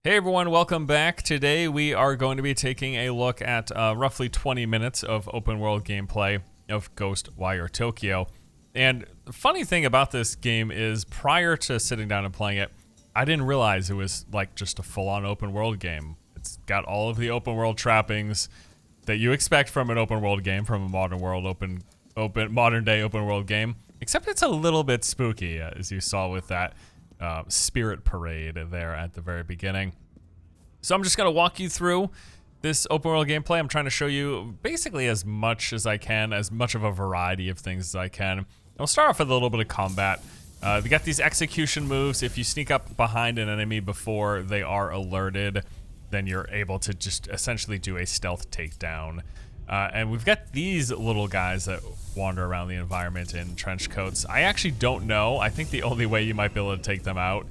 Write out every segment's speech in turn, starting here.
Hey everyone, welcome back. Today we are going to be taking a look at roughly 20 minutes of open world gameplay of Ghostwire Tokyo. And the funny thing about this game is prior to sitting down and playing it, I didn't realize it was like just a full-on open world game. It's got all of the open world trappings that you expect from an open world game, from a modern day open world game, except it's a little bit spooky, as you saw with that spirit parade there at the very beginning. So I'm just going to walk you through this open world gameplay. I'm trying to show you basically as much as I can, as much of a variety of things as I can. I'll start off with a little bit of combat. We got these execution moves. If you sneak up behind an enemy before they are alerted, then you're able to just essentially do a stealth takedown. And we've got these little guys that wander around the environment in trench coats. I actually don't know. I think the only way you might be able to take them out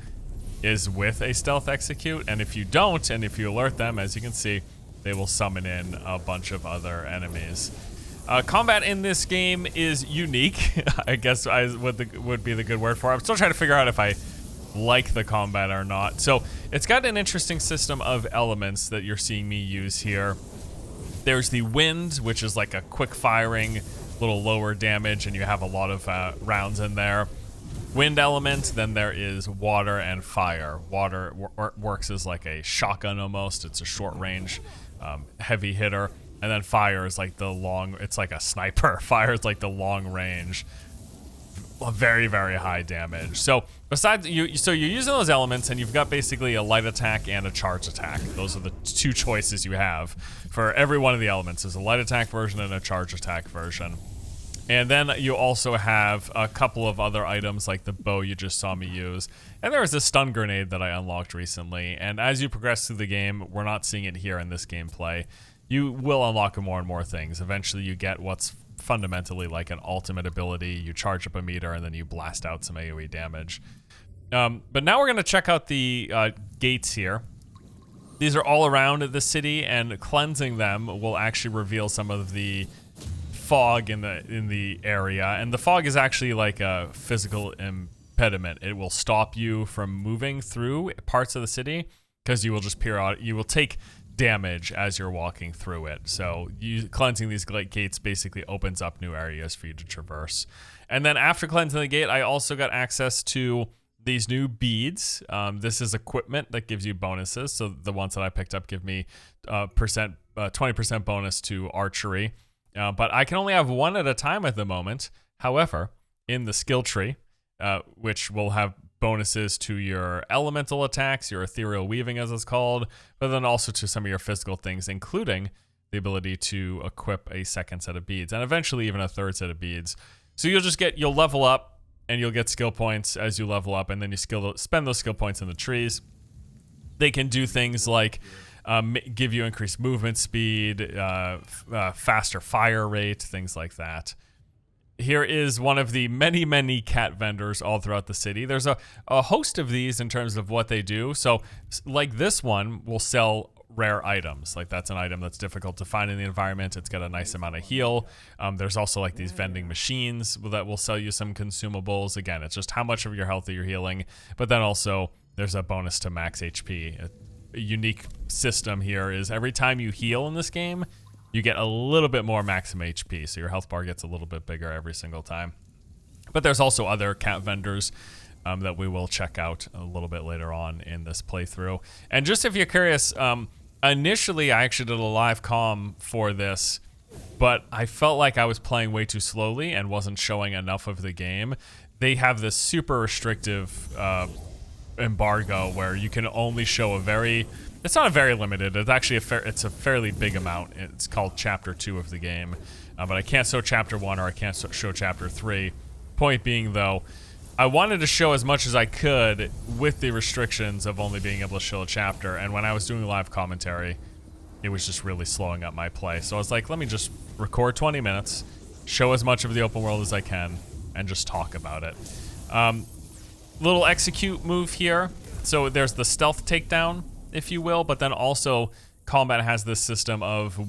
is with a stealth execute. And if you don't, and if you alert them, as you can see, they will summon in a bunch of other enemies. Combat in this game is unique, I guess would be the good word for it. I'm still trying to figure out if I like the combat or not. So it's got an interesting system of elements that you're seeing me use here. There's the wind, which is like a quick firing, little lower damage, and you have a lot of rounds in there. Wind element, then there is water and fire. Water works as like a shotgun almost. It's a short range, heavy hitter. And then fire is like the long, it's like a sniper. Fire is like the long range, very, very high damage. So besides you're using those elements, and you've got basically a light attack and a charge attack. Those are the two choices you have for every one of the elements. There's a light attack version and a charge attack version. And then you also have a couple of other items like the bow you just saw me use. And there was a stun grenade that I unlocked recently. And as you progress through the game, we're not seeing it here in this gameplay, you will unlock more and more things. Eventually you get what's fundamentally like an ultimate ability. You charge up a meter and then you blast out some AoE damage. But now we're going to check out the gates here. These are all around the city, and cleansing them will actually reveal some of the fog in the area. And the fog is actually like a physical impediment. It will stop you from moving through parts of the city because you will just you will take damage as you're walking through it. So cleansing these gates basically opens up new areas for you to traverse. And then after cleansing the gate, I also got access to these new beads. This is equipment that gives you bonuses. So the ones that I picked up give me 20% bonus to archery. But I can only have one at a time at the moment. However, in the skill tree, which will have bonuses to your elemental attacks, your ethereal weaving as it's called, but then also to some of your physical things, including the ability to equip a second set of beads and eventually even a third set of beads. So you'll level up and you'll get skill points as you level up, and then you spend those skill points in the trees. They can do things like give you increased movement speed, faster fire rate, things like that. Here is one of the many, many cat vendors all throughout the city. There's a host of these in terms of what they do. So like this one will sell rare items. Like that's an item that's difficult to find in the environment. It's got a nice amount of heal. There's also like these vending machines that will sell you some consumables. Again, it's just how much of your health that you're healing. But then also there's a bonus to max HP. A unique system here is every time you heal in this game, you get a little bit more maximum HP, so your health bar gets a little bit bigger every single time. But there's also other cat vendors that we will check out a little bit later on in this playthrough. And just if you're curious, initially I actually did a live comm for this, but I felt like I was playing way too slowly and wasn't showing enough of the game. They have this super restrictive embargo where you can only show it's not a very limited, it's actually it's a fairly big amount. It's called chapter 2 of the game, but I can't show chapter 1 or I can't show chapter 3. Point being though, I wanted to show as much as I could with the restrictions of only being able to show a chapter, and when I was doing live commentary, it was just really slowing up my play. So I was like, let me just record 20 minutes, show as much of the open world as I can, and just talk about it. Little execute move here. So there's the stealth takedown, if you will, but then also combat has this system of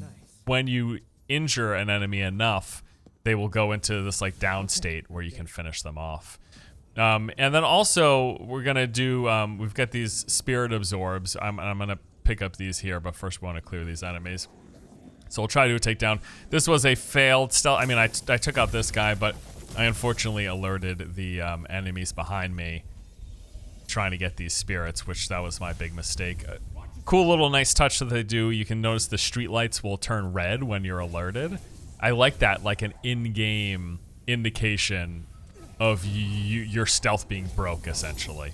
when you injure an enemy enough, they will go into this like down state where you can finish them off. And then also we're gonna do. We've got these spirit absorbs. I'm gonna pick up these here, but first we want to clear these enemies. So we'll try to do a takedown. This was a failed stealth. I mean, I took out this guy, but I unfortunately alerted the enemies behind me trying to get these spirits, which that was my big mistake. Cool little nice touch that they do. You can notice the street lights will turn red when you're alerted. I like that, like an in-game indication of your stealth being broke, essentially.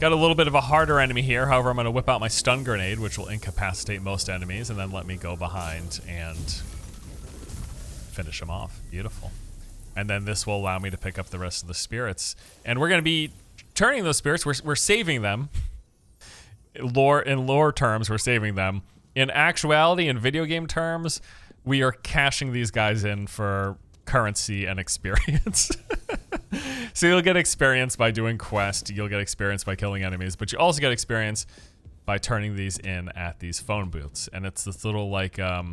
Got a little bit of a harder enemy here. However, I'm going to whip out my stun grenade, which will incapacitate most enemies, and then let me go behind and finish them off. Beautiful. And then this will allow me to pick up the rest of the spirits. And we're going to be turning those spirits. We're saving them. In lore terms, we're saving them. In actuality, in video game terms, we are cashing these guys in for currency and experience. So you'll get experience by doing quests, you'll get experience by killing enemies, but you also get experience by turning these in at these phone booths. And it's this little like, I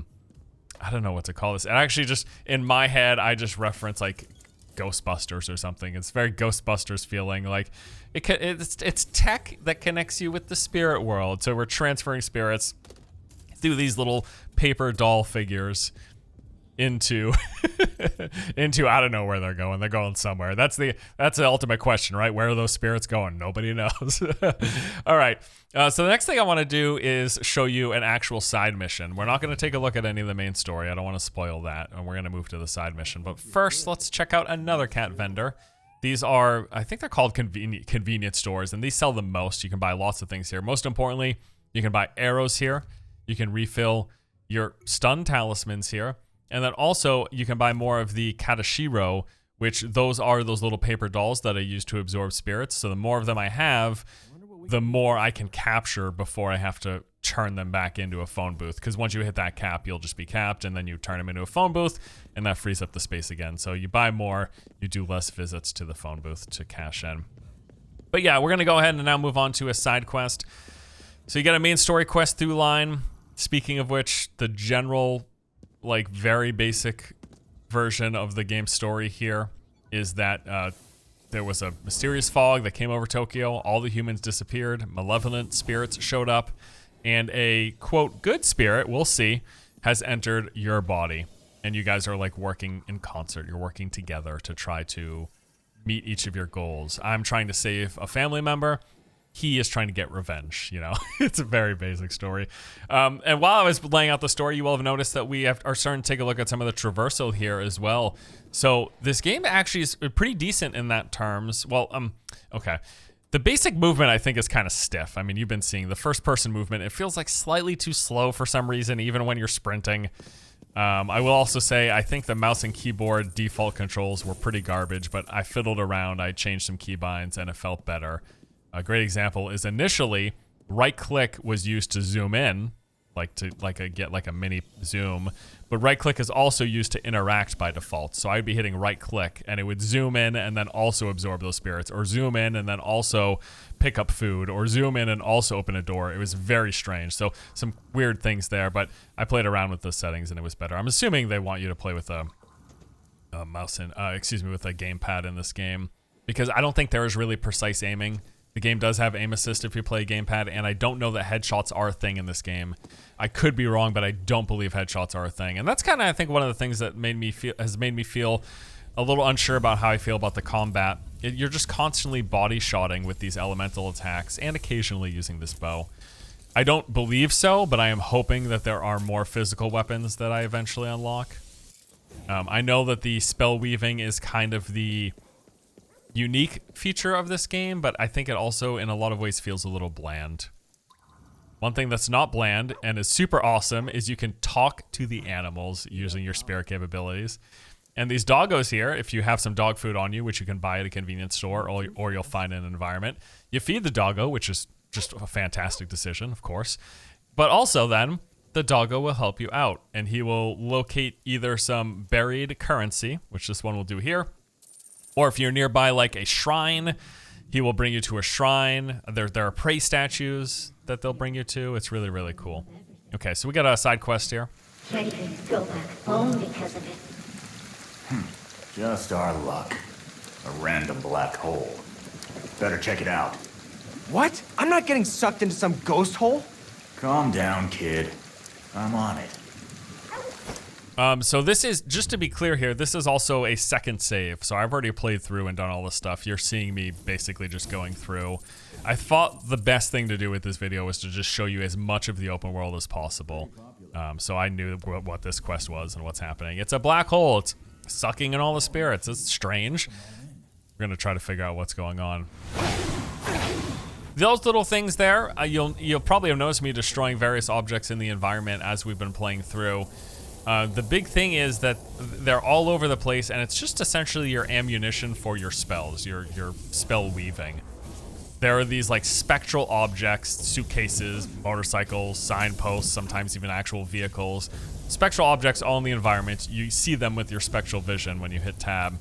don't know what to call this. And actually just, in my head, I just reference like Ghostbusters or something. It's very Ghostbusters feeling, like it's tech that connects you with the spirit world. So we're transferring spirits through these little paper doll figures into I don't know where they're going. They're going somewhere. That's the ultimate question, right? Where are those spirits going? Nobody knows. All right. So the next thing I want to do is show you an actual side mission. We're not going to take a look at any of the main story. I don't want to spoil that. And we're going to move to the side mission. But first, let's check out another cat vendor. These are, I think they're called convenience stores, and these sell the most. You can buy lots of things here. Most importantly, you can buy arrows here. You can refill your stun talismans here. And then also, you can buy more of the Katashiro, which those are those little paper dolls that I use to absorb spirits. So the more of them I have, the more I can capture before I have to turn them back into a phone booth. Because once you hit that cap, you'll just be capped, and then you turn them into a phone booth, and that frees up the space again. So you buy more, you do less visits to the phone booth to cash in. But yeah, we're going to go ahead and now move on to a side quest. So you get a main story quest through line. Speaking of which, the general, like, very basic version of the game story here is that there was a mysterious fog that came over Tokyo. All the humans disappeared. Malevolent spirits showed up. And a, quote, good spirit, we'll see, has entered your body. And you guys are, like, working in concert. You're working together to try to meet each of your goals. I'm trying to save a family member. He is trying to get revenge, you know. It's a very basic story. And while I was laying out the story, you will have noticed that we are starting to take a look at some of the traversal here as well. So this game actually is pretty decent in that terms. Well, okay. The basic movement, I think, is kind of stiff. I mean, you've been seeing the first-person movement. It feels like slightly too slow for some reason, even when you're sprinting. I will also say I think the mouse and keyboard default controls were pretty garbage, but I fiddled around. I changed some keybinds, and it felt better. A great example is initially right-click was used to zoom in, get a mini zoom, but right-click is also used to interact by default. So I'd be hitting right-click, and it would zoom in and then also absorb those spirits, or zoom in and then also pick up food, or zoom in and also open a door. It was very strange. So some weird things there, but I played around with the settings and it was better. I'm assuming they want you to play with a mouse and with a gamepad in this game, because I don't think there is really precise aiming. The game does have aim assist if you play gamepad, and I don't know that headshots are a thing in this game. I could be wrong, but I don't believe headshots are a thing. And that's kind of, I think, one of the things that has made me feel a little unsure about how I feel about the combat. You're just constantly body shotting with these elemental attacks and occasionally using this bow. I don't believe so, but I am hoping that there are more physical weapons that I eventually unlock. I know that the spell weaving is kind of the unique feature of this game, but I think it also in a lot of ways feels a little bland. One thing that's not bland and is super awesome is you can talk to the animals using your spirit capabilities. And these doggos here, if you have some dog food on you, which you can buy at a convenience store or you'll find in an environment, you feed the doggo, which is just a fantastic decision, of course. But also then, the doggo will help you out, and he will locate either some buried currency, which this one will do here, or if you're nearby like a shrine, he will bring you to a shrine. There are prey statues that they'll bring you to. It's really, really cool. Okay, so we got a side quest here. Can't even go back home because of it. Just our luck. A random black hole. Better check it out. What? I'm not getting sucked into some ghost hole? Calm down, kid. I'm on it. So this is, just to be clear here, this is also a second save. So I've already played through and done all this stuff. You're seeing me basically just going through. I thought the best thing to do with this video was to just show you as much of the open world as possible. So I knew what this quest was and what's happening. It's a black hole. It's sucking in all the spirits. It's strange. We're going to try to figure out what's going on. Those little things there, you'll probably have noticed me destroying various objects in the environment as we've been playing through. The big thing is that they're all over the place, and it's just essentially your ammunition for your spells, your spell weaving. There are these like spectral objects, suitcases, motorcycles, signposts, sometimes even actual vehicles. Spectral objects all in the environment. You see them with your spectral vision when you hit tab.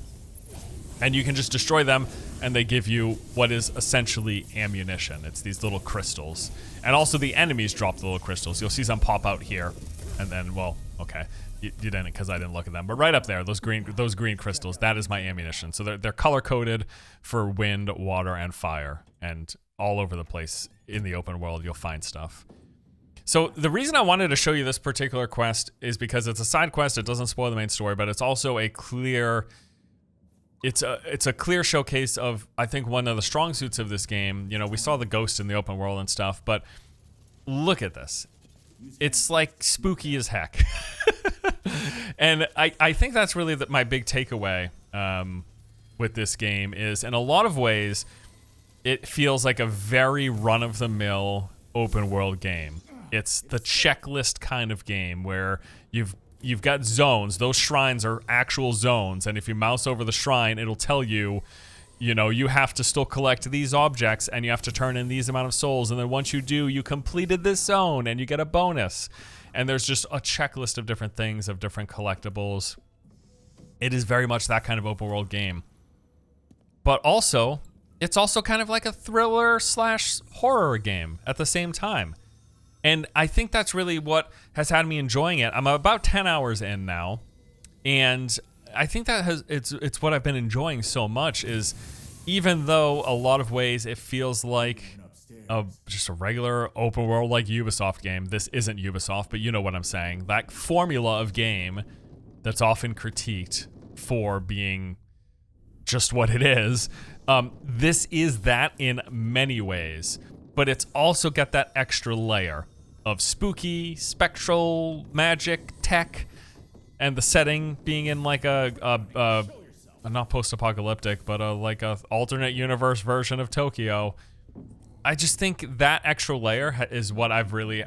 And you can just destroy them, and they give you what is essentially ammunition. It's these little crystals. And also the enemies drop the little crystals. You'll see some pop out here. And then, well, okay, you didn't because I didn't look at them. But right up there, those green crystals, that is my ammunition. So they're color-coded for wind, water, and fire. And all over the place in the open world, you'll find stuff. So the reason I wanted to show you this particular quest is because it's a side quest. It doesn't spoil the main story, but it's also a clear... It's a clear showcase of, I think, one of the strong suits of this game. You know, we saw the ghost in the open world and stuff, but look at this. It's like spooky as heck. And I think that's really my big takeaway with this game is, in a lot of ways, it feels like a very run-of-the-mill open world game. It's the checklist kind of game where you've got zones. Those shrines are actual zones, and if you mouse over the shrine, it'll tell you, you know, you have to still collect these objects, and you have to turn in these amount of souls, and then once you do, you completed this zone, and you get a bonus. And there's just a checklist of different things, of different collectibles. It is very much that kind of open world game. But also, it's also kind of like a thriller / horror game at the same time. And I think that's really what has had me enjoying it. I'm about 10 hours in now, and I think that it's what I've been enjoying so much is, even though a lot of ways it feels like just a regular open world like Ubisoft game. This isn't Ubisoft, but you know what I'm saying. That formula of game that's often critiqued for being just what it is. This is that in many ways, but it's also got that extra layer of spooky, spectral, magic, tech, and the setting being in like a not post-apocalyptic, but like a alternate universe version of Tokyo. I just think that extra layer is what I've really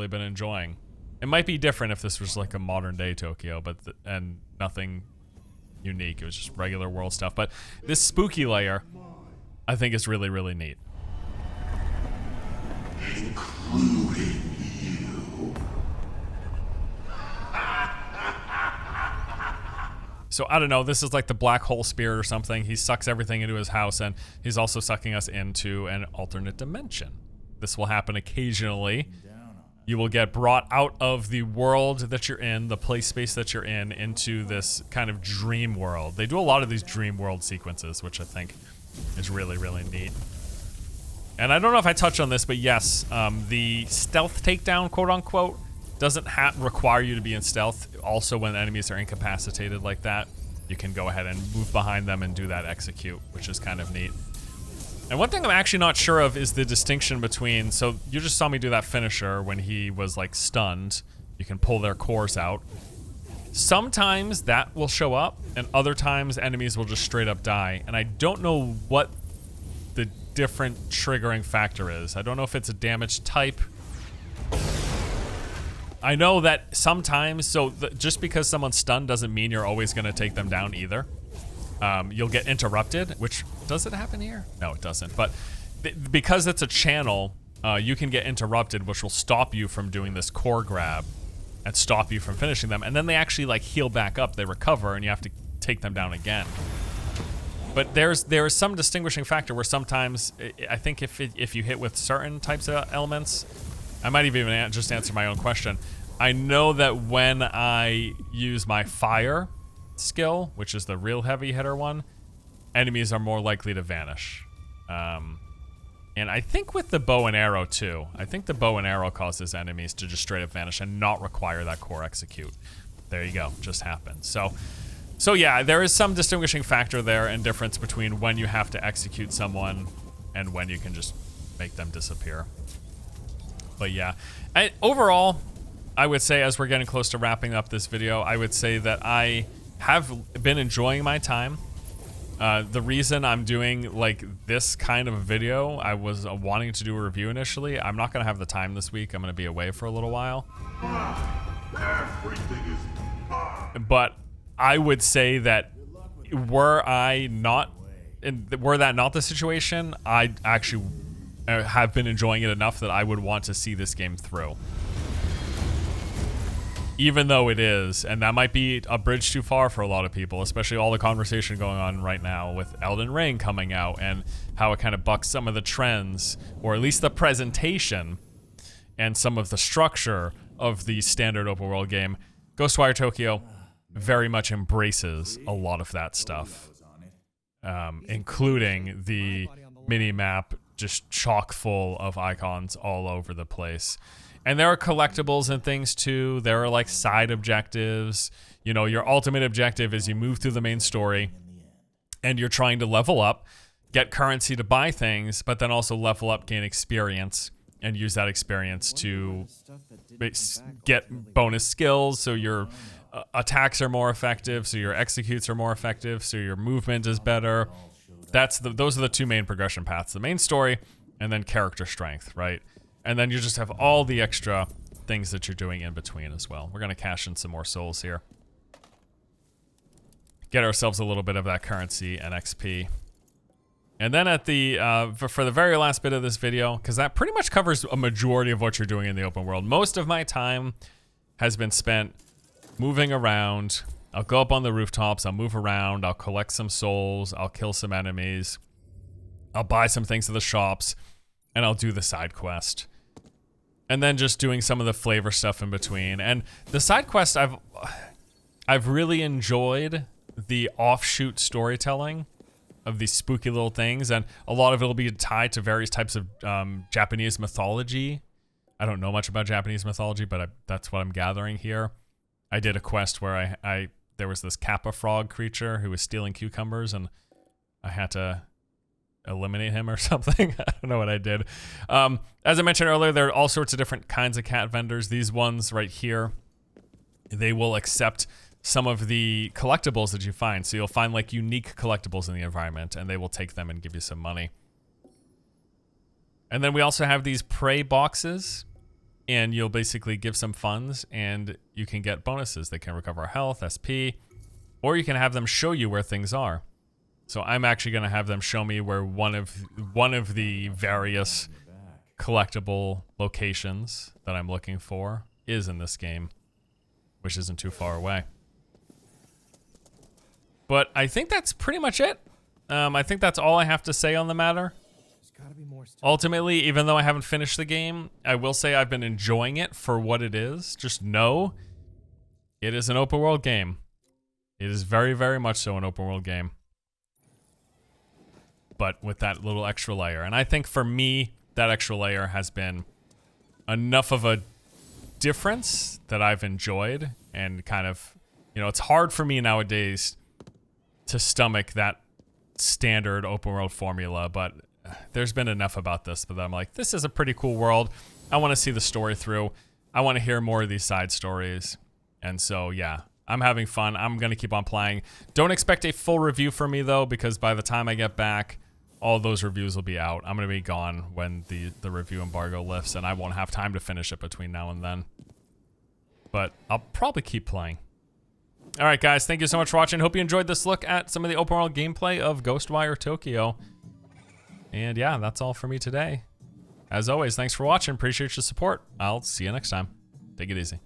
been enjoying. It might be different if this was like a modern day Tokyo, but and nothing unique. It was just regular world stuff. But this spooky layer, I think, is really, really neat. Including you. So I don't know, this is like the black hole spirit or something. He sucks everything into his house, and he's also sucking us into an alternate dimension. This will happen occasionally. You will get brought out of the world that you're in, the play space that you're in, into this kind of dream world. They do a lot of these dream world sequences, which I think is really, really neat. And I don't know if I touched on this, but yes, the stealth takedown, quote unquote, doesn't require you to be in stealth. Also, when enemies are incapacitated like that, you can go ahead and move behind them and do that execute, which is kind of neat. And one thing I'm actually not sure of is the distinction between, so you just saw me do that finisher when he was like stunned. You can pull their cores out. Sometimes that will show up, and other times enemies will just straight up die. And I don't know what the different triggering factor is. I don't know if it's a damage type. I know that sometimes, so just because someone's stunned doesn't mean you're always going to take them down either. You'll get interrupted, which, does it happen here? No, it doesn't. But because it's a channel, you can get interrupted, which will stop you from doing this core grab and stop you from finishing them. And then they actually like heal back up, they recover, and you have to take them down again. But there is some distinguishing factor where sometimes, I think if you hit with certain types of elements, I might even just answer my own question. I know that when I use my fire skill, which is the real heavy hitter one, enemies are more likely to vanish. And I think with the bow and arrow too. I think the bow and arrow causes enemies to just straight up vanish and not require that core execute. There you go, just happened. So yeah, there is some distinguishing factor there and difference between when you have to execute someone and when you can just make them disappear. But yeah, overall, I would say as we're getting close to wrapping up this video, I would say that I have been enjoying my time. The reason I'm doing like this kind of video, I was wanting to do a review initially. I'm not gonna have the time this week. I'm gonna be away for a little while. Everything is mine. But I would say that were that not the situation, I actually have been enjoying it enough that I would want to see this game through. Even though it is, and that might be a bridge too far for a lot of people, especially all the conversation going on right now with Elden Ring coming out and how it kind of bucks some of the trends, or at least the presentation and some of the structure of the standard open world game. Ghostwire Tokyo very much embraces a lot of that stuff, including the mini-map just chock full of icons all over the place. And there are collectibles and things too. There are like side objectives. You know, your ultimate objective is you move through the main story and you're trying to level up, get currency to buy things, but then also level up, gain experience, and use that experience to get bonus skills. So your attacks are more effective, so your executes are more effective, so your movement is better. Those are the two main progression paths: the main story and then character strength, right? And then you just have all the extra things that you're doing in between as well. We're gonna cash in some more souls here. Get ourselves a little bit of that currency and XP. And then at the, for the very last bit of this video, because that pretty much covers a majority of what you're doing in the open world. Most of my time has been spent moving around. I'll go up on the rooftops, I'll move around, I'll collect some souls, I'll kill some enemies, I'll buy some things at the shops, and I'll do the side quest. And then just doing some of the flavor stuff in between. And the side quest, I've really enjoyed the offshoot storytelling of these spooky little things, and a lot of it will be tied to various types of Japanese mythology. I don't know much about Japanese mythology, but that's what I'm gathering here. I did a quest where there was this kappa frog creature who was stealing cucumbers, and I had to eliminate him or something. I don't know what I did. As I mentioned earlier, there are all sorts of different kinds of cat vendors. These ones right here, they will accept some of the collectibles that you find. So you'll find like unique collectibles in the environment, and they will take them and give you some money. And then we also have these prey boxes, and you'll basically give some funds and you can get bonuses. They can recover health, SP, or you can have them show you where things are. So I'm actually going to have them show me where one of the various collectible locations that I'm looking for is in this game, which isn't too far away. But I think that's pretty much it. I think that's all I have to say on the matter. Ultimately, even though I haven't finished the game, I will say I've been enjoying it for what it is. Just know it is an open world game. It is very, very much so an open world game, but with that little extra layer. And I think for me, that extra layer has been enough of a difference that I've enjoyed, and kind of, you know, it's hard for me nowadays to stomach that standard open world formula, but there's been enough about this that I'm like, this is a pretty cool world. I want to see the story through. I want to hear more of these side stories. And so, yeah, I'm having fun. I'm going to keep on playing. Don't expect a full review from me, though, because by the time I get back, all those reviews will be out. I'm going to be gone when the review embargo lifts, and I won't have time to finish it between now and then. But I'll probably keep playing. All right, guys, thank you so much for watching. Hope you enjoyed this look at some of the open world gameplay of Ghostwire Tokyo. And yeah, that's all for me today. As always, thanks for watching. Appreciate your support. I'll see you next time. Take it easy.